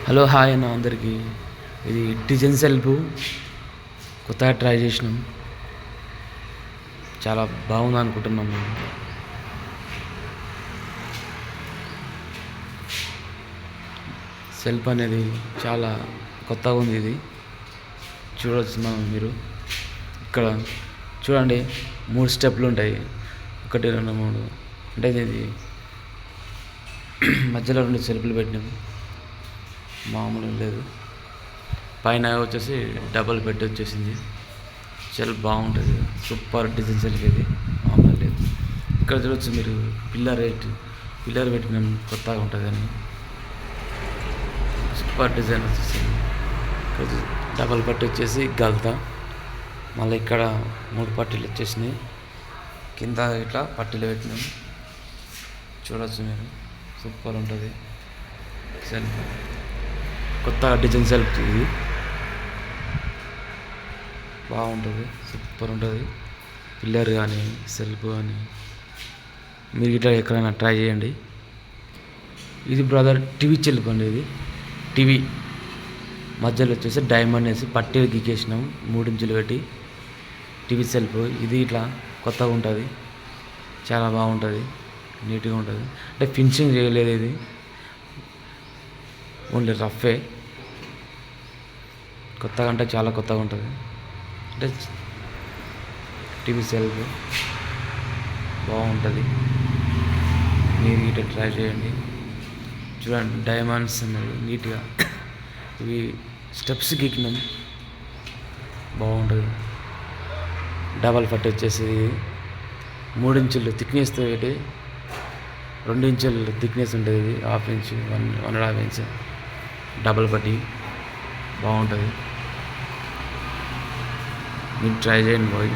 Hello hi అన్న అందరికీ. ఇది డిజైన్ సెల్ఫ్ కొత్తగా ట్రై చేసినాం. చాలా బాగుంది అనుకుంటున్నాం మేము. సెల్ఫ్ అనేది చాలా కొత్తగా ఉంది. ఇది చూడవచ్చు మీరు. ఇక్కడ చూడండి, 3 స్టెప్లు ఉంటాయి. 1 2 3 అంటే ఇది మధ్యలో 2 సెల్ఫ్లు పెట్టినాం. మామూలు లేదు. పైన వచ్చేసి డబల్ బెడ్ వచ్చేసింది. చాలా బాగుంటుంది. సూపర్ డిజైన్ సెల్ఫ్ ఇది, మామూలు లేదు. ఇక్కడ చూడవచ్చు మీరు, పిల్లర్ పెట్టినాం కొత్తగా ఉంటుందని. సూపర్ డిజైన్ వచ్చేసింది. ఇక్కడ డబల్ పట్టు వచ్చేసి గల్తా, మళ్ళీ ఇక్కడ 3 పట్టీలు వచ్చేసినాయి. కింద ఇట్లా పట్టీలు పెట్టినాం. చూడవచ్చు మీరు, సూపర్ ఉంటుంది సెల్ఫ్. కొత్తగా డిజైన్ సెల్ఫ్ ఇది బాగుంటుంది, సూపర్ ఉంటుంది. పిల్లర్ కానీ సెల్ఫ్ కానీ మీరు ఇట్లా ఎక్కడైనా ట్రై చేయండి. ఇది బ్రదర్ టీవీ సెల్ఫ్ అండి. ఇది టీవీ మధ్యలో వచ్చేసి డైమండ్ వేసి పట్టీలు గీకేసినాం 3 ఇంచులు పెట్టి. టీవీ సెల్ఫ్ ఇది ఇట్లా కొత్తగా ఉంటుంది, చాలా బాగుంటుంది, నీట్గా ఉంటుంది. అంటే ఫినిషింగ్ చేయలేదు, ఇది ఓన్లీ రఫే. కొత్తగా అంటే చాలా కొత్తగా ఉంటుంది. అంటే టీవీ సెల్ఫ్ బాగుంటుంది, మీరు ఇట్లా ట్రై చేయండి. చూడండి, డైమండ్స్ ఉన్నాయి నీట్గా. ఇవి స్టెప్స్ గీకినాం, బాగుంటుంది. డబల్ పట్టు వచ్చేసి 3 ఇంచులు థిక్నెస్ తోటి, 2 ఇంచులు థిక్నెస్ ఉంటుంది. ఇది 1/2 ఇంచు 1.5 ఇంచు డబల్ పట్టి బాగుంటుంది. మీరు ట్రై చేయండి బాయ్.